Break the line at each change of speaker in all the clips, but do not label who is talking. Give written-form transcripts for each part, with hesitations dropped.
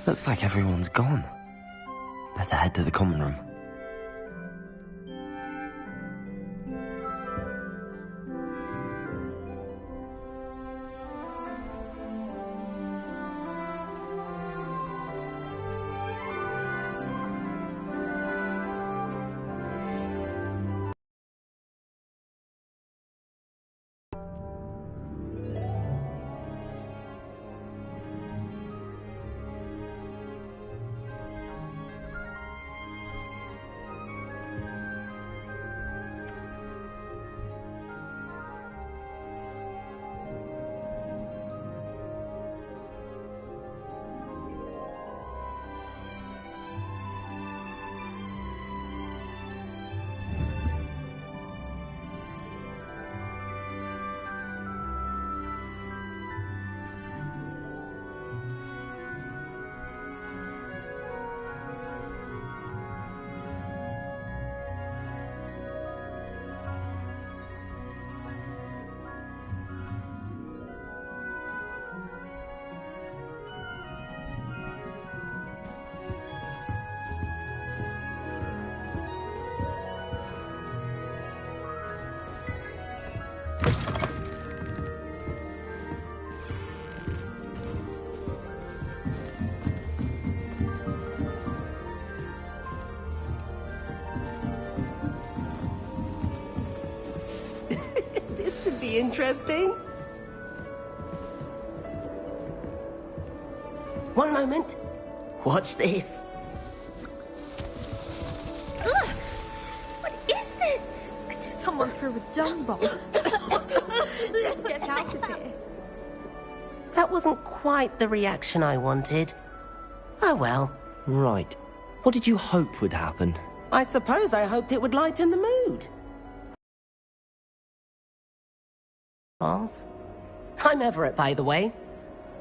Looks like everyone's gone. Better head to the common room.
Interesting. One moment. Watch this.
Ugh! What is this? Someone threw a dung bomb. Let's get out of here.
That wasn't quite the reaction I wanted. Oh well.
Right. What did you hope would happen?
I suppose I hoped it would lighten the mood. I'm Everett, by the way.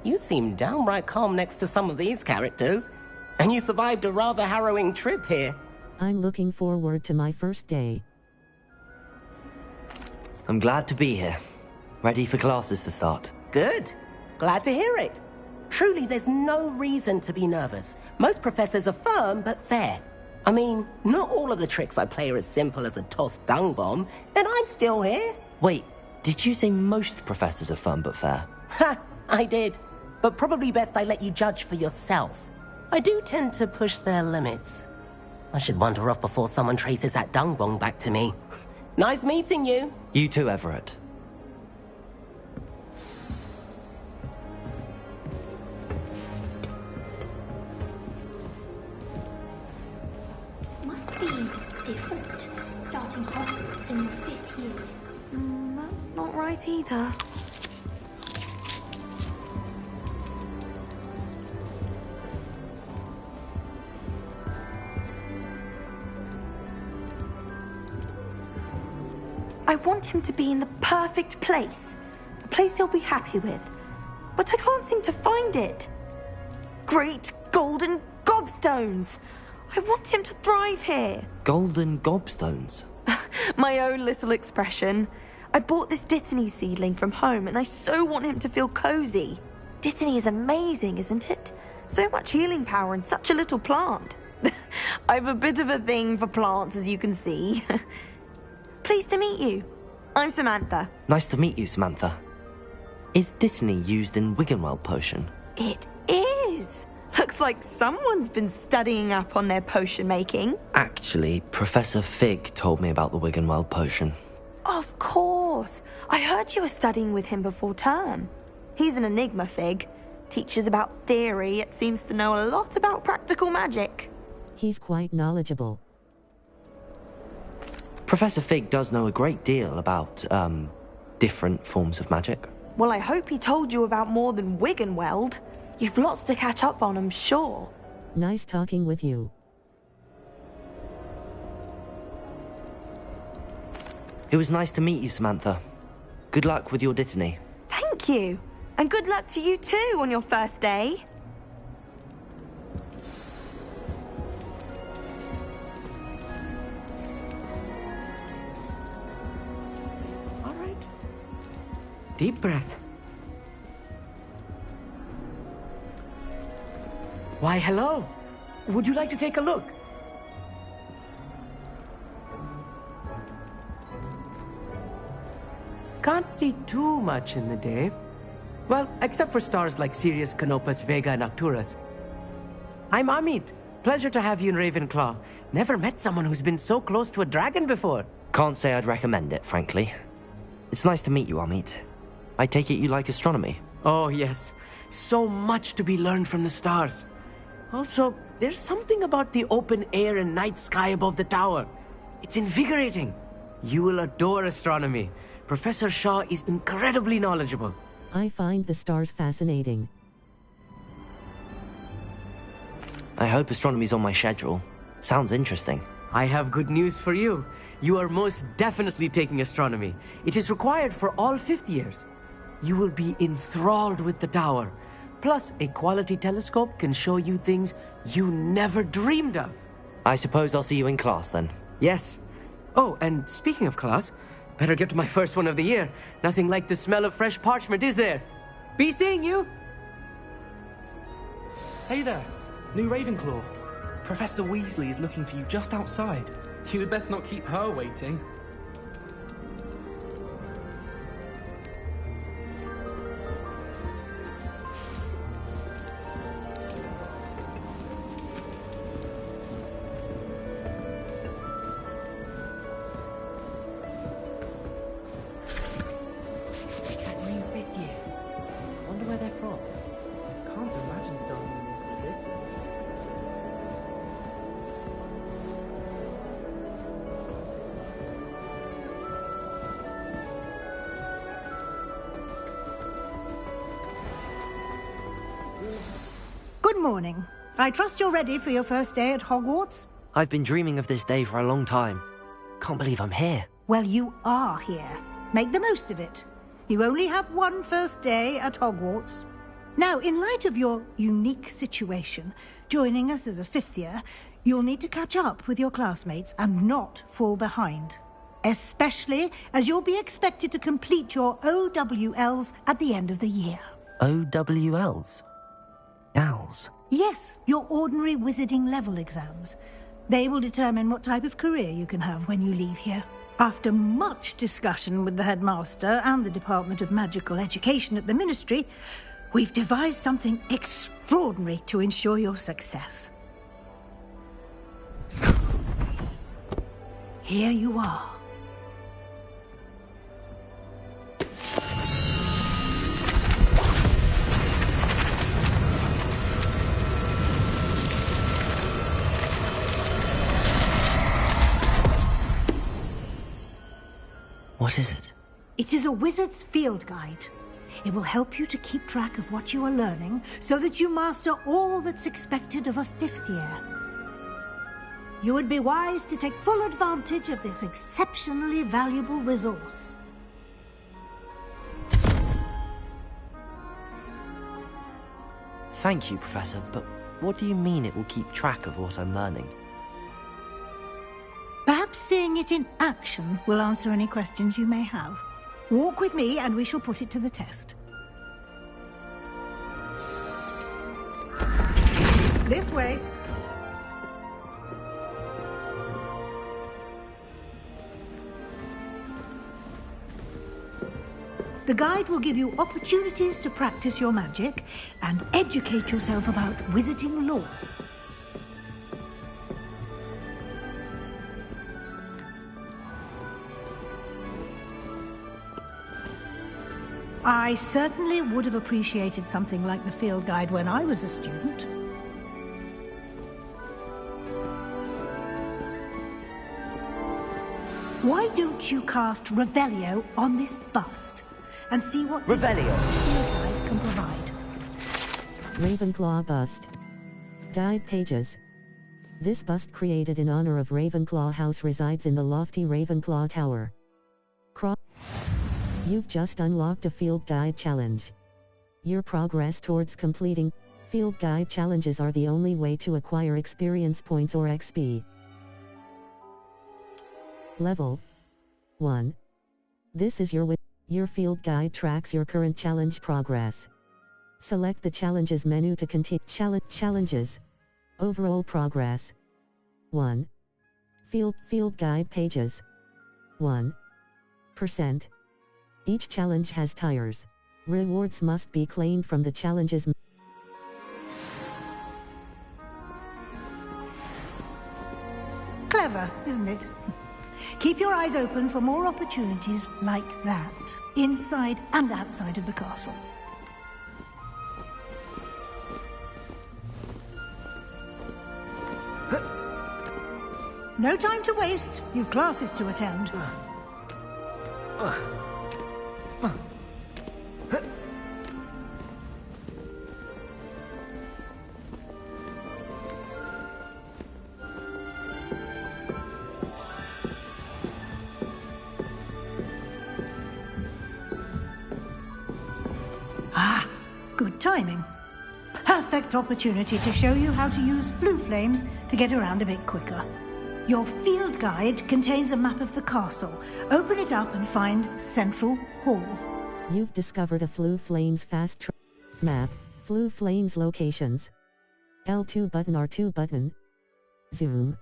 You seem downright calm next to some of these characters, and you survived a rather harrowing trip here.
I'm looking forward to my first day.
I'm glad to be here. Ready for classes to start.
Good. Glad to hear it. Truly, there's no reason to be nervous. Most professors are firm but fair. I mean, not all of the tricks I play are as simple as a tossed dung bomb, and I'm still here.
Wait. Did you say most professors are fun but fair?
Ha! I did. But probably best I let you judge for yourself. I do tend to push their limits. I should wander off before someone traces that dung bomb back to me. Nice meeting you.
You too, Everett.
Must be different, starting Hogwarts in your 5th year.
That's not right either. I want him to be in the perfect place. A place he'll be happy with. But I can't seem to find it. Great golden gobstones! I want him to thrive here.
Golden gobstones?
My own little expression. I bought this Dittany seedling from home and I so want him to feel cozy. Dittany is amazing, isn't it? So much healing power in such a little plant. I've a bit of a thing for plants, as you can see. Pleased to meet you. I'm Samantha.
Nice to meet you, Samantha. Is Dittany used in Wiggenweld potion?
It is. Looks like someone's been studying up on their potion making.
Actually, Professor Fig told me about the Wiggenweld potion.
Of course. I heard you were studying with him before term. He's an enigma, Fig. Teaches about theory, yet seems to know a lot about practical magic.
He's quite knowledgeable.
Professor Fig does know a great deal about, different forms of magic.
Well, I hope he told you about more than Wiggenweld. You've lots to catch up on, I'm sure.
Nice talking with you.
It was nice to meet you, Samantha. Good luck with your Dittany.
Thank you. And good luck to you too on your first day.
All right. Deep breath.
Why, hello. Would you like to take a look? Can't see too much in the day. Well, except for stars like Sirius, Canopus, Vega, and Arcturus. I'm Amit. Pleasure to have you in Ravenclaw. Never met someone who's been so close to a dragon before.
Can't say I'd recommend it, frankly. It's nice to meet you, Amit. I take it you like astronomy?
Oh, yes. So much to be learned from the stars. Also, there's something about the open air and night sky above the tower. It's invigorating. You will adore astronomy. Professor Shaw is incredibly knowledgeable.
I find the stars fascinating.
I hope astronomy's on my schedule. Sounds interesting.
I have good news for you. You are most definitely taking astronomy. It is required for all fifth years. You will be enthralled with the tower. Plus, a quality telescope can show you things you never dreamed of.
I suppose I'll see you in class then.
Yes. Oh, and speaking of class, better get to my first one of the year. Nothing like the smell of fresh parchment, is there? Be seeing you!
Hey there, new Ravenclaw. Professor Weasley is looking for you just outside. You had best not keep her waiting.
That new fifth year. Wonder where they're from.
Can't imagine Darling is
Good morning. I trust you're ready for your first day at Hogwarts?
I've been dreaming of this day for a long time. Can't believe I'm here.
Well, you are here. Make the most of it. You only have one first day at Hogwarts. Now, in light of your unique situation, joining us as a fifth year, you'll need to catch up with your classmates and not fall behind. Especially as you'll be expected to complete your OWLs at the end of the year.
OWLs? Owls?
Yes, your ordinary wizarding level exams. They will determine what type of career you can have when you leave here. After much discussion with the headmaster and the Department of Magical Education at the Ministry, we've devised something extraordinary to ensure your success. Here you are.
What is it?
It is a wizard's field guide. It will help you to keep track of what you are learning so that you master all that's expected of a fifth year. You would be wise to take full advantage of this exceptionally valuable resource.
Thank you, Professor, but what do you mean it will keep track of what I'm learning?
Perhaps seeing it in action will answer any questions you may have. Walk with me and we shall put it to the test. This way. The guide will give you opportunities to practice your magic and educate yourself about wizarding lore. I certainly would have appreciated something like the field guide when I was a student. Why don't you cast Revelio on this bust and see what
Revelio!
the field guide can provide?
Ravenclaw bust. Guide pages. This bust created in honor of Ravenclaw House resides in the lofty Ravenclaw Tower. You've just unlocked a field guide challenge. Your progress towards completing field guide challenges are the only way to acquire experience points or XP. Level 1. This is your field guide tracks your current challenge progress. Select the Challenges menu to continue. Challenges. Overall progress. 1. Field guide pages. 1%. Each challenge has tiers. Rewards must be claimed from the challenges.
Clever, isn't it? Keep your eyes open for more opportunities like that, inside and outside of the castle. No time to waste. You've classes to attend. Ah, good timing. Perfect opportunity to show you how to use flue flames to get around a bit quicker. Your field guide contains a map of the castle. Open it up and find Central Hall.
You've discovered a Flue Flames map. Flue Flames locations. L2 button, R2 button. Zoom.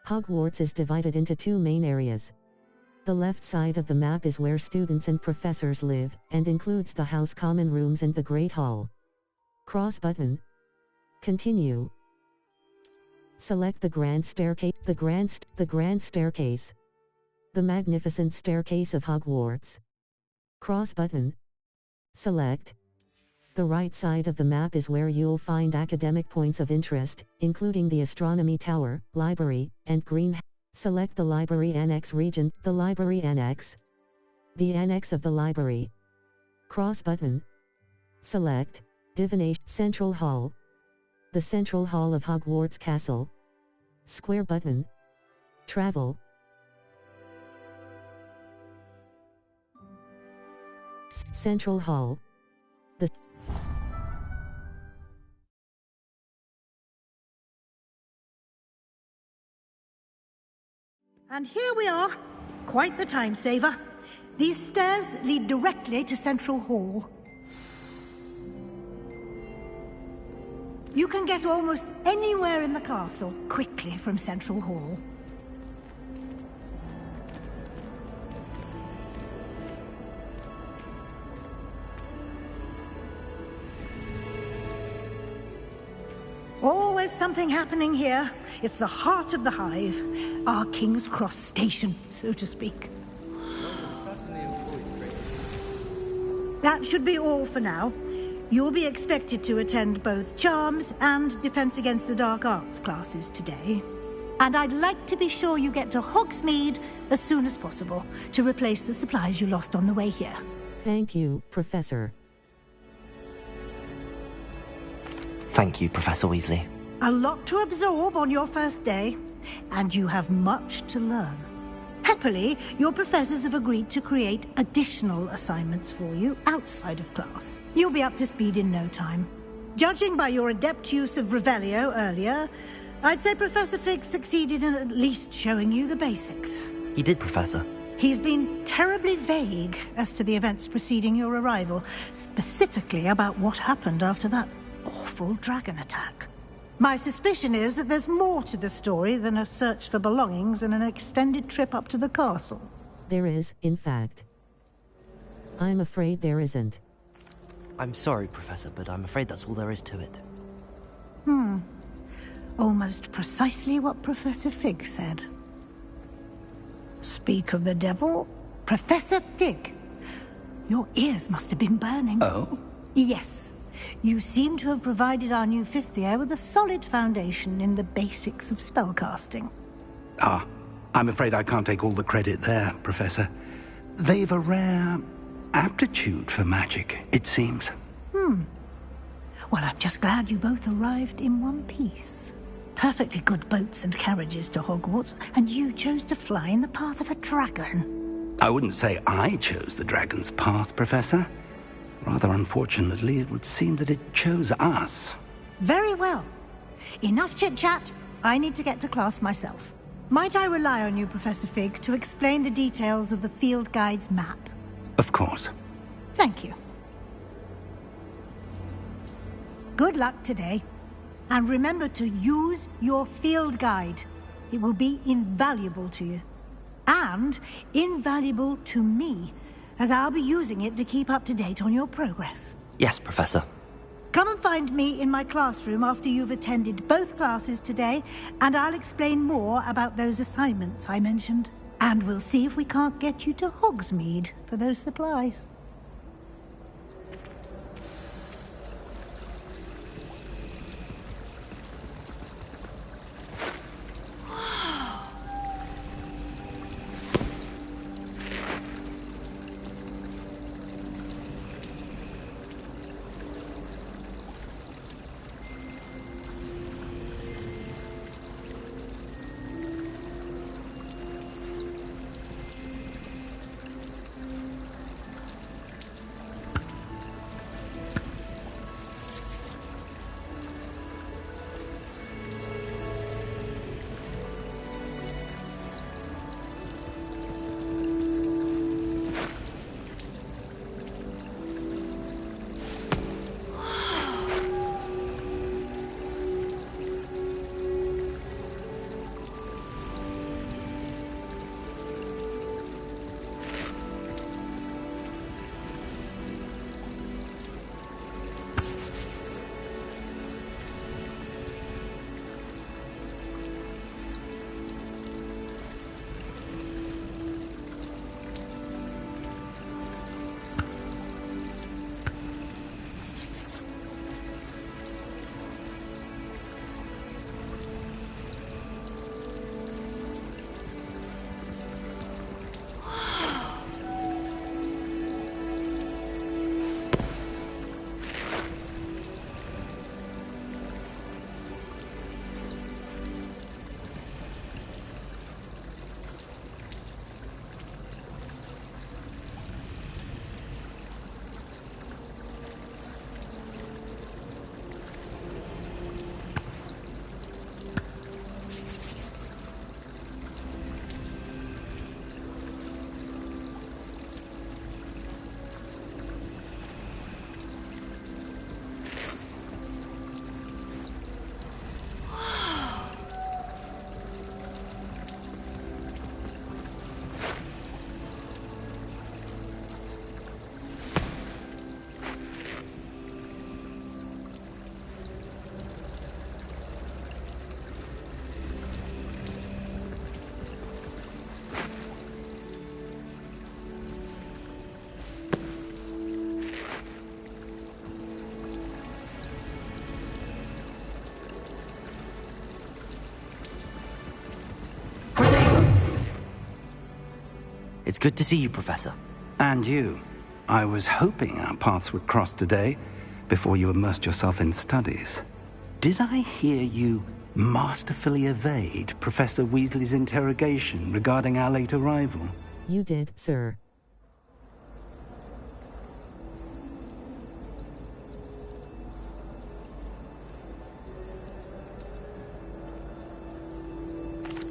Hogwarts is divided into two main areas. The left side of the map is where students and professors live, and includes the house common rooms and the Great Hall. Cross button. Continue. Select the Grand Staircase. The Grand Staircase. The Magnificent Staircase of Hogwarts. Cross button. Select. The right side of the map is where you'll find academic points of interest, including the Astronomy Tower, Library, and Green. Select the Library Annex region. The Library Annex. The Annex of the Library. Cross button. Select. Divination. Central Hall. The Central Hall of Hogwarts Castle. Square button. Travel. Central Hall. The
And here we are. Quite the time saver. These stairs lead directly to Central Hall. You can get almost anywhere in the castle quickly from Central Hall. Always something happening here. It's the heart of the hive. Our King's Cross station, so to speak. That should be all for now. You'll be expected to attend both Charms and Defense Against the Dark Arts classes today. And I'd like to be sure you get to Hogsmeade as soon as possible to replace the supplies you lost on the way here.
Thank you, Professor.
Thank you, Professor Weasley.
A lot to absorb on your first day, and you have much to learn. Happily, your professors have agreed to create additional assignments for you outside of class. You'll be up to speed in no time. Judging by your adept use of Revelio earlier, I'd say Professor Fig succeeded in at least showing you the basics.
He did, Professor.
He's been terribly vague as to the events preceding your arrival, specifically about what happened after that awful dragon attack. My suspicion is that there's more to the story than a search for belongings and an extended trip up to the castle.
There is, in fact. I'm afraid there isn't.
I'm sorry, Professor, but I'm afraid that's all there is to it.
Almost precisely what Professor Fig said. Speak of the devil, Professor Fig. Your ears must have been burning.
Oh?
Yes. You seem to have provided our new fifth year with a solid foundation in the basics of spellcasting.
Ah, I'm afraid I can't take all the credit there, Professor. They've a rare aptitude for magic, it seems.
Well, I'm just glad you both arrived in one piece. Perfectly good boats and carriages to Hogwarts, and you chose to fly in the path of a dragon.
I wouldn't say I chose the dragon's path, Professor. Rather unfortunately, it would seem that it chose us.
Very well. Enough chit-chat. I need to get to class myself. Might I rely on you, Professor Fig, to explain the details of the field guide's map?
Of course.
Thank you. Good luck today. And remember to use your field guide. It will be invaluable to you. And invaluable to me, as I'll be using it to keep up to date on your progress.
Yes, Professor.
Come and find me in my classroom after you've attended both classes today, and I'll explain more about those assignments I mentioned. And we'll see if we can't get you to Hogsmeade for those supplies.
It's good to see you, Professor.
And you. I was hoping our paths would cross today, before you immersed yourself in studies. Did I hear you masterfully evade Professor Weasley's interrogation regarding our late arrival?
You did, sir.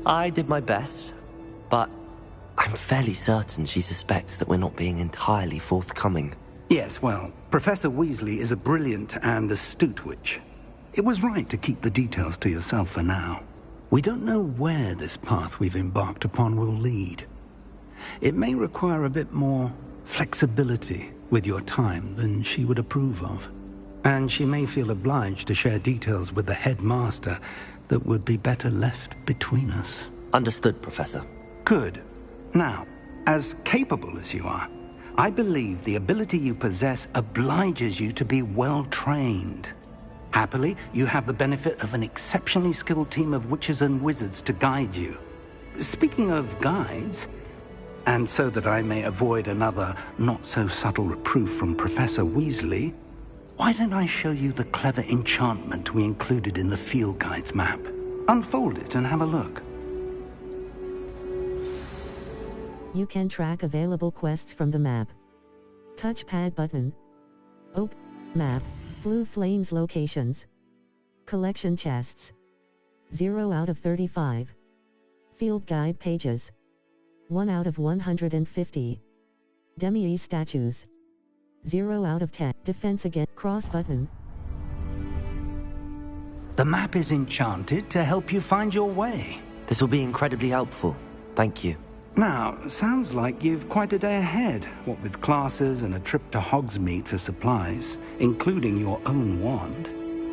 I did my best, but I'm fairly certain she suspects that we're not being entirely forthcoming.
Yes, well, Professor Weasley is a brilliant and astute witch. It was right to keep the details to yourself for now. We don't know where this path we've embarked upon will lead. It may require a bit more flexibility with your time than she would approve of. And she may feel obliged to share details with the headmaster that would be better left between us.
Understood, Professor.
Good. Now, as capable as you are, I believe the ability you possess obliges you to be well-trained. Happily, you have the benefit of an exceptionally skilled team of witches and wizards to guide you. Speaking of guides, and so that I may avoid another not-so-subtle reproof from Professor Weasley, why don't I show you the clever enchantment we included in the field guide's map? Unfold it and have a look.
You can track available quests from the map. Touchpad button. Open map. Blue Flames locations. Collection chests. 0 out of 35. Field guide pages. 1 out of 150. Demi statues. 0 out of 10. Defense against cross button.
The map is enchanted to help you find your way.
This will be incredibly helpful. Thank you.
Now, sounds like you've quite a day ahead, what with classes and a trip to Hogsmeade for supplies, including your own wand.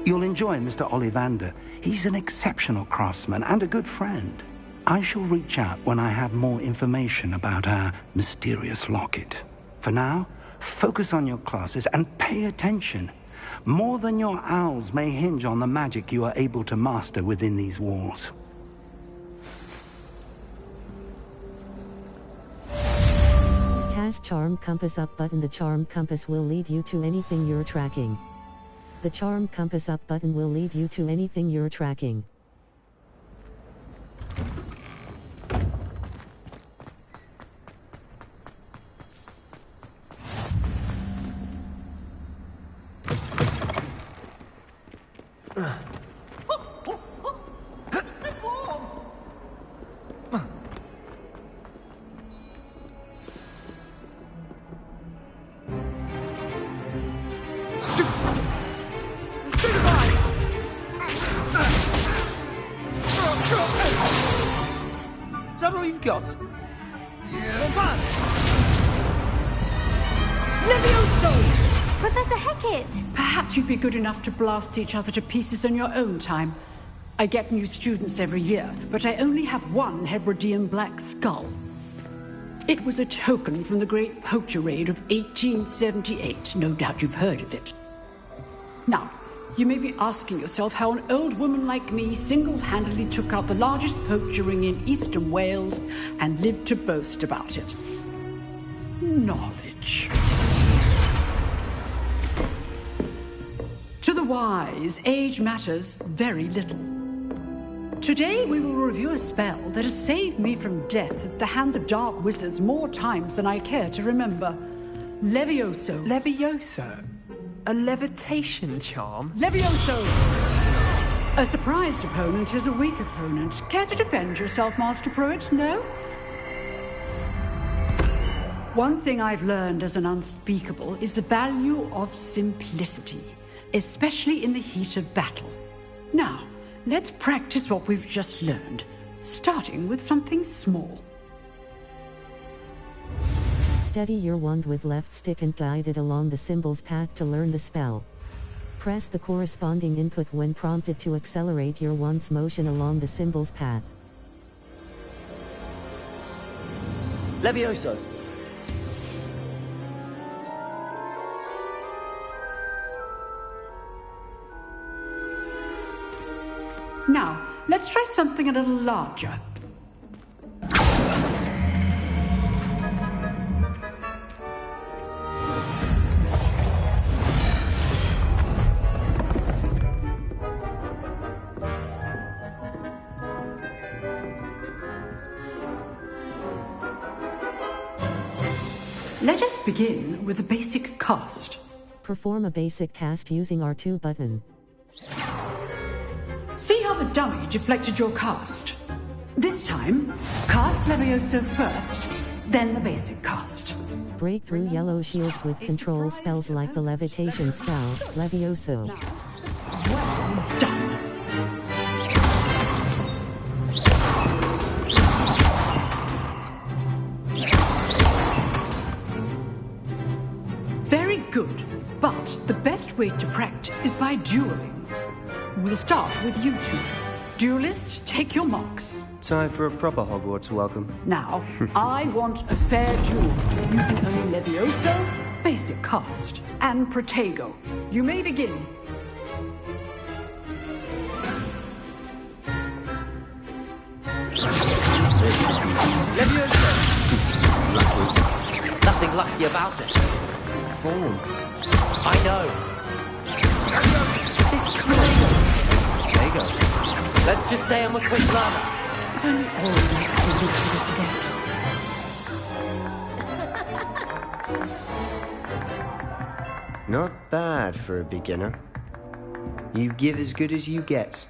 You'll enjoy Mr. Ollivander. He's an exceptional craftsman and a good friend. I shall reach out when I have more information about our mysterious locket. For now, focus on your classes and pay attention. More than your owls may hinge on the magic you are able to master within these walls.
Cast Charm Compass Up button. The Charm Compass will lead you to anything you're tracking. The Charm Compass Up button will lead you to anything you're tracking.
Is that all you've got?
Levioso! Professor Hecat!
Perhaps you'd be good enough to blast each other to pieces on your own time. I get new students every year, but I only have one Hebridean black skull. It was a token from the Great Poacher Raid of 1878. No doubt you've heard of it. Now, you may be asking yourself how an old woman like me single-handedly took out the largest poacher ring in eastern Wales and lived to boast about it. Knowledge. To the wise, age matters very little. Today we will review a spell that has saved me from death at the hands of dark wizards more times than I care to remember. Levioso.
Levioso? A levitation charm?
Levioso! A surprised opponent is a weak opponent. Care to defend yourself, Master Pruitt? No? One thing I've learned as an unspeakable is the value of simplicity, especially in the heat of battle. Now, let's practice what we've just learned, starting with something small.
Steady your wand with left stick and guide it along the symbol's path to learn the spell. Press the corresponding input when prompted to accelerate your wand's motion along the symbol's path.
Levioso!
Now, let's try something a little larger. Let us begin with the basic cast.
Perform a basic cast using R2 button.
See how the dummy deflected your cast? This time, cast Levioso first, then the basic cast.
Break through yellow shields with control spells like the levitation spell, Levioso.
Well done. Very good, but the best way to practice is by dueling. We'll start with you two. Duelists, take your marks.
Time for a proper Hogwarts welcome.
Now, I want a fair duel, using only Levioso, basic cast, and Protego. You may begin.
Nothing lucky about it. Form. I know. This Protego. Let's just say I'm a quick learner.
If only all of us could live to this day.
Not bad for a beginner. You give as good as you get.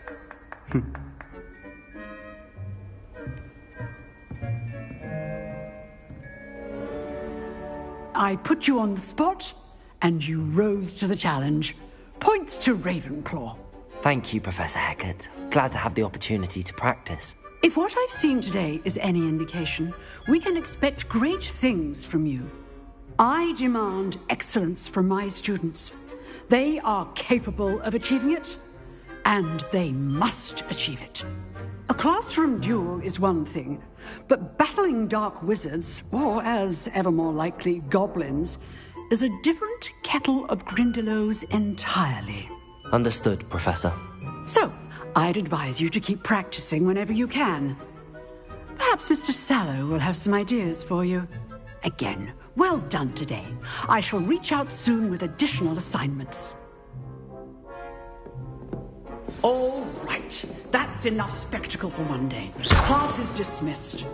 I put you on the spot, and you rose to the challenge. Points to Ravenclaw.
Thank you, Professor Heckert. Glad to have the opportunity to practice.
If what I've seen today is any indication, we can expect great things from you. I demand excellence from my students. They are capable of achieving it, and they must achieve it. A classroom duel is one thing, but battling dark wizards, or as ever more likely, goblins, is a different kettle of Grindylows entirely.
Understood, Professor.
So, I'd advise you to keep practicing whenever you can. Perhaps Mr. Sallow will have some ideas for you. Again, well done today. I shall reach out soon with additional assignments. All right, that's enough spectacle for one day. Class is dismissed.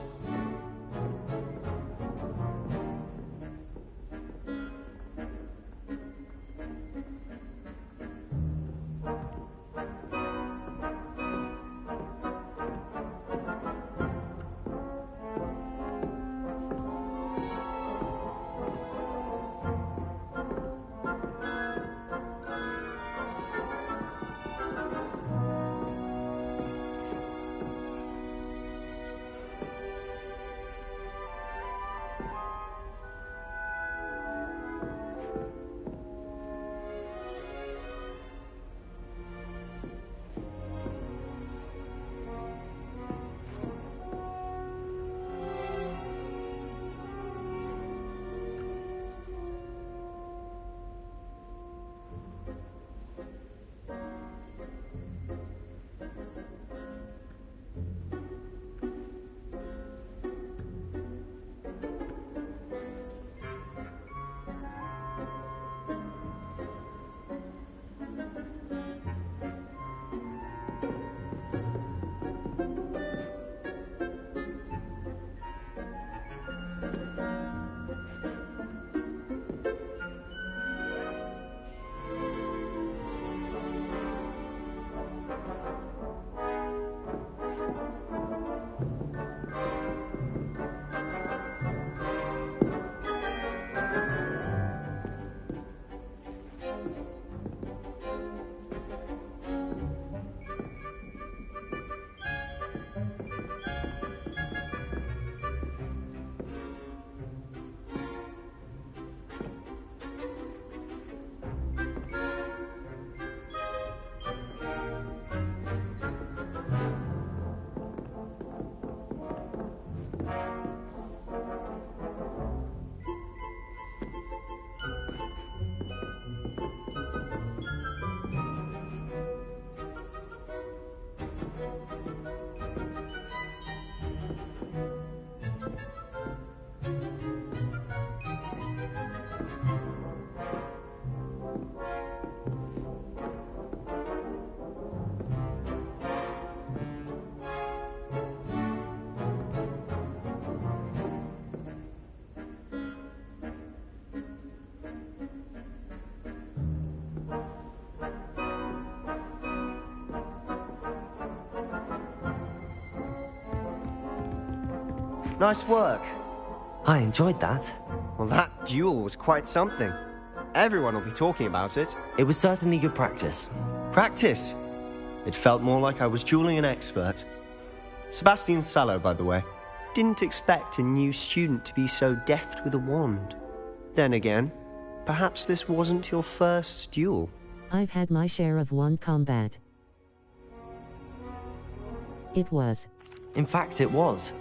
Nice work.
I enjoyed that.
Well, that duel was quite something. Everyone will be talking about it.
It was certainly good practice.
Practice? It felt more like I was dueling an expert. Sebastian Sallow, by the way. Didn't expect a new student to be so deft with a wand. Then again, perhaps this wasn't your first duel.
I've had my share of wand combat. It was.
In fact, it was.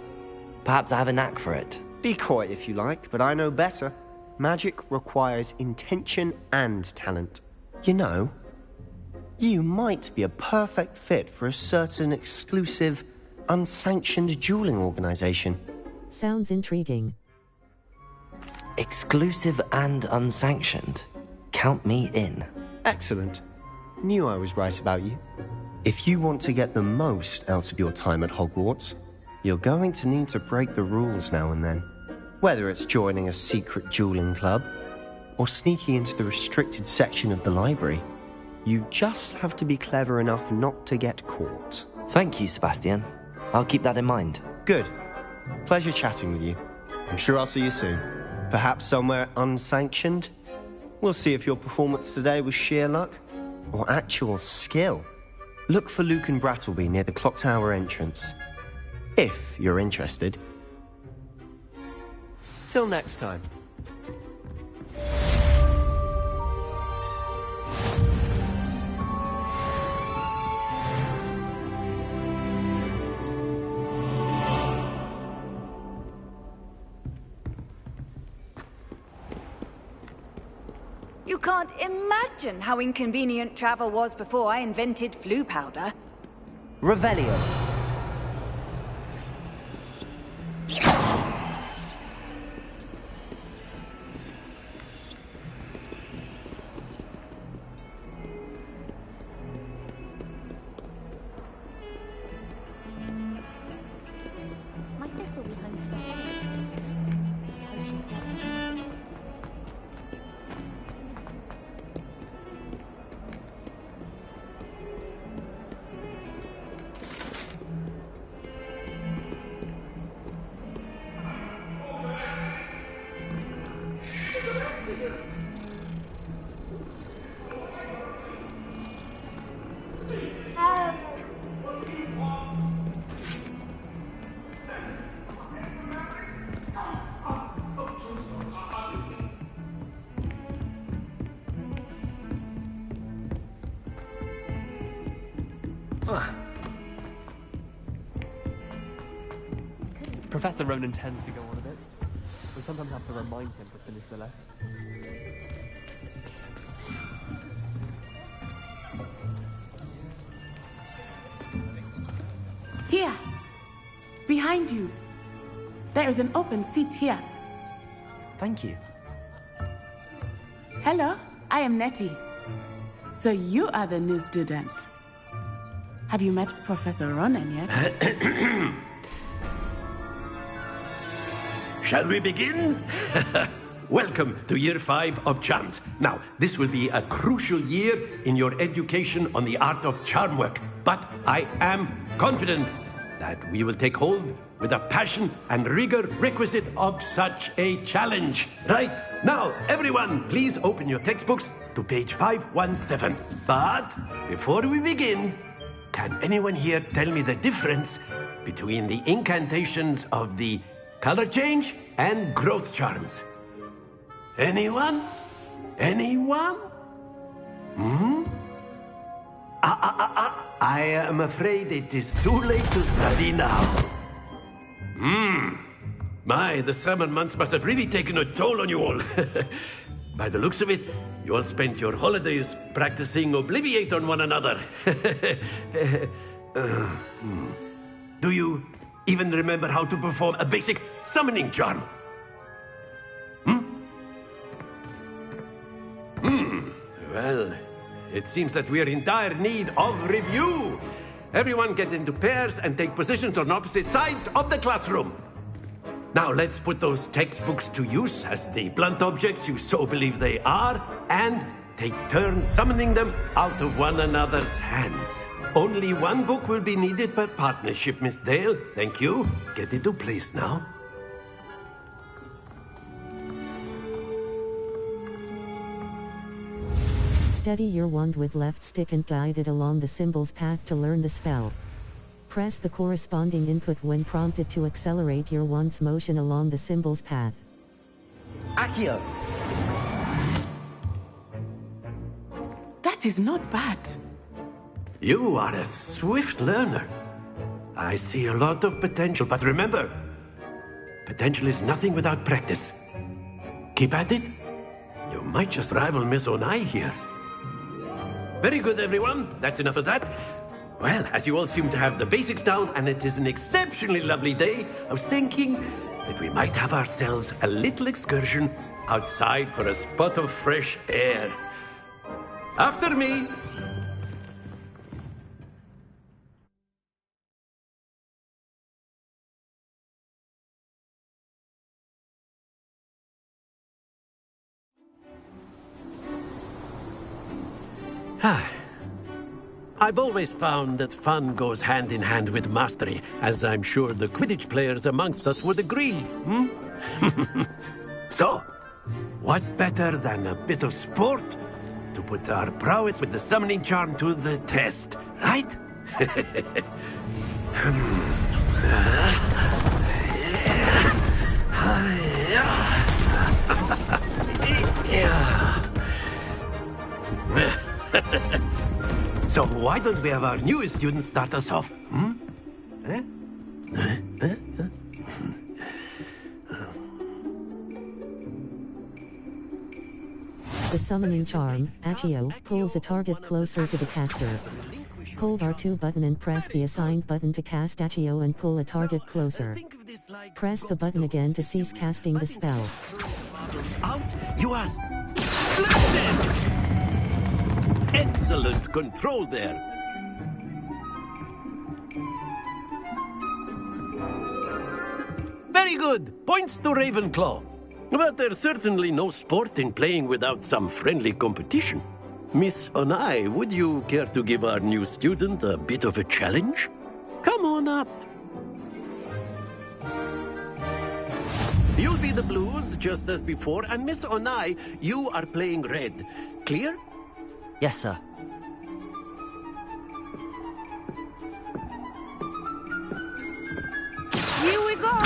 Perhaps I have a knack for it.
Be coy if you like, but I know better. Magic requires intention and talent. You know, you might be a perfect fit for a certain exclusive, unsanctioned dueling organization.
Sounds intriguing.
Exclusive and unsanctioned. Count me in.
Excellent. Knew I was right about you. If you want to get the most out of your time at Hogwarts, you're going to need to break the rules now and then. Whether it's joining a secret dueling club, or sneaking into the restricted section of the library, you just have to be clever enough not to get caught.
Thank you, Sebastian. I'll keep that in mind.
Good. Pleasure chatting with you. I'm sure I'll see you soon. Perhaps somewhere unsanctioned? We'll see if your performance today was sheer luck, or actual skill. Look for Luke and Brattleby near the clock tower entrance. If you're interested. Till next time.
You can't imagine how inconvenient travel was before I invented flu powder.
Revelio.
My sister will be home.
Professor Ronan tends to go on a bit. We sometimes have to remind him to finish the lesson.
Here! Behind you! There is an open seat here.
Thank you.
Hello, I am Nettie. So you are the new student. Have you met Professor Ronan yet?
Shall we begin? Welcome to Year 5 of Charms. Now, this will be a crucial year in your education on the art of charm work. But I am confident that we will take hold with the passion and rigor requisite of such a challenge. Right, now, everyone, please open your textbooks to page 517. But before we begin, can anyone here tell me the difference between the incantations of the color change and growth charms? Anyone? Anyone? I am afraid it is too late to study now. My, the summer months must have really taken a toll on you all. By the looks of it, you all spent your holidays practicing Obliviate on one another. Do you even remember how to perform a basic summoning charm? Well, it seems that we are in dire need of review. Everyone get into pairs and take positions on opposite sides of the classroom. Now let's put those textbooks to use as the blunt objects you so believe they are, and take turns summoning them out of one another's hands. Only one book will be needed per partnership, Miss Dale. Thank you. Get into place now.
Steady your wand with left stick and guide it along the symbol's path to learn the spell. Press the corresponding input when prompted to accelerate your wand's motion along the symbol's path.
Accio!
That is not bad.
You are a swift learner. I see a lot of potential, but remember, potential is nothing without practice. Keep at it. You might just rival Miss Onai here. Very good, everyone. That's enough of that. Well, as you all seem to have the basics down, and it is an exceptionally lovely day, I was thinking that we might have ourselves a little excursion outside for a spot of fresh air. After me. I've always found that fun goes hand in hand with mastery, as I'm sure the Quidditch players amongst us would agree. So, what better than a bit of sport to put our prowess with the summoning charm to the test, right? So why don't we have our newest student start us off? Eh?
The summoning charm, Accio, pulls a target closer to the caster. Hold R2 button and press the assigned button to cast Accio and pull a target closer. Press the button again to cease casting the spell.
Out, you are splendid! Excellent control there. Very good. Points to Ravenclaw. But there's certainly no sport in playing without some friendly competition. Miss Onai, would you care to give our new student a bit of a challenge? Come on up. You'll be the blues, just as before, and Miss Onai, you are playing red. Clear?
Yes, sir.
Here we go!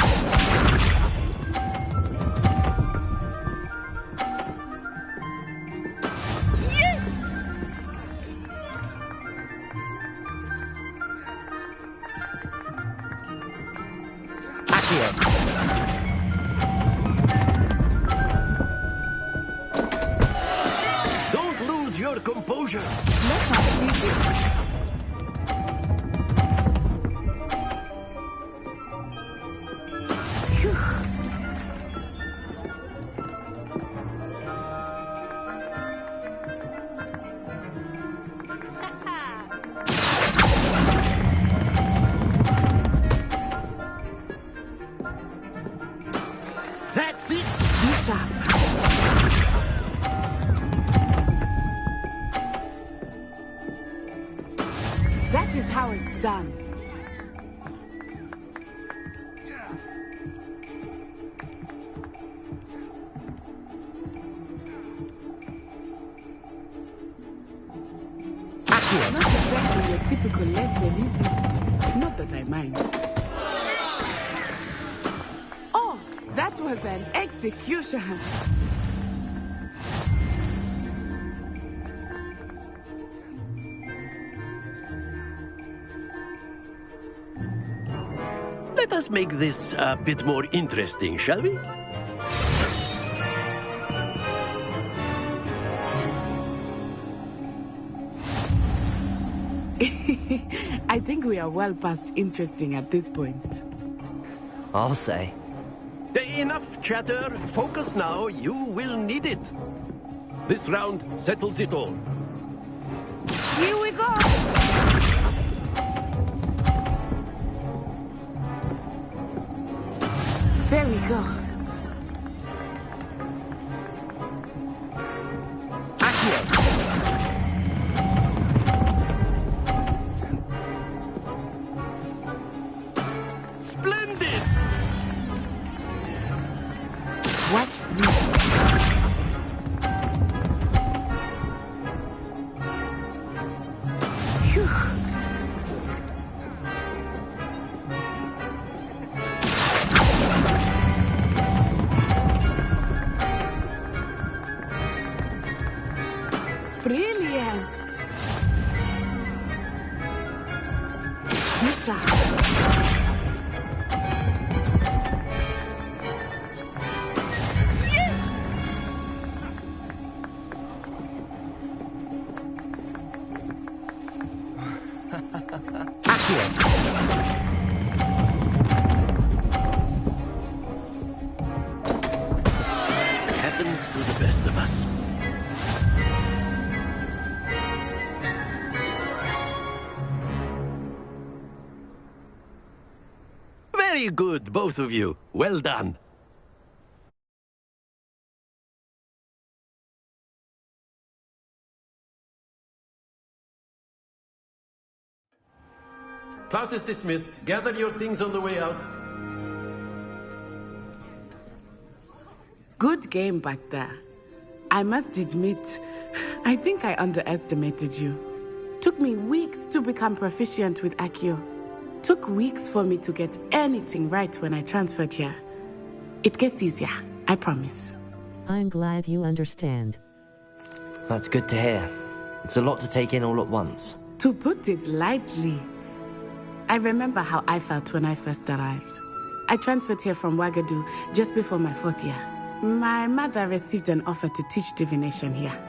Don't lose your composure.
Let's not see this.
That's it.
Be sharp. That is how it's done. Not exactly your typical lesson, is it? Not that I mind. Oh, that was an execution.
Let us make this a bit more interesting, shall we?
I think we are well past interesting at this point.
I'll say.
Enough chatter. Focus now. You will need it. This round settles it all.
Here we go! There we go.
Splendid!
Watch this. Phew. Brilliant! Misha.
Happens to the best of us. Very good, both of you. Well done. Class is dismissed. Gather your things on the way out.
Good game back there. I must admit, I think I underestimated you. Took me weeks to become proficient with Accio. Took weeks for me to get anything right when I transferred here. It gets easier, I promise.
I'm glad you understand.
That's good to hear. It's a lot to take in all at once.
To put it lightly, I remember how I felt when I first arrived. I transferred here from Wagadu just before my 4th year. My mother received an offer to teach divination here.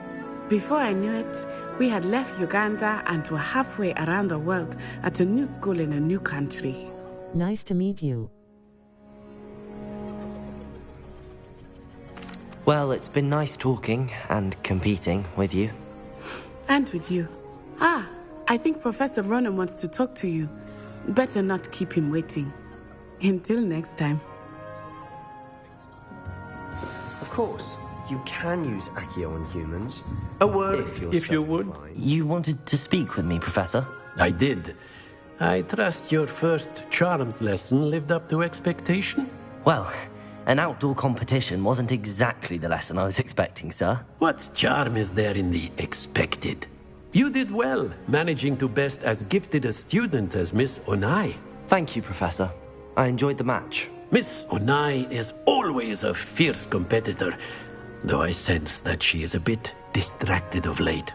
Before I knew it, we had left Uganda and were halfway around the world at a new school in a new country.
Nice to meet you.
Well, it's been nice talking and competing with you.
And with you. I think Professor Ronan wants to talk to you. Better not keep him waiting. Until next time.
Of course, you can use Accio on humans.
A word, if you would.
You wanted to speak with me, Professor?
I did. I trust your first charms lesson lived up to expectation?
Well, an outdoor competition wasn't exactly the lesson I was expecting, sir.
What charm is there in the expected? You did well, managing to best as gifted a student as Miss Onai.
Thank you, Professor. I enjoyed the match.
Miss Onai is always a fierce competitor, though I sense that she is a bit distracted of late.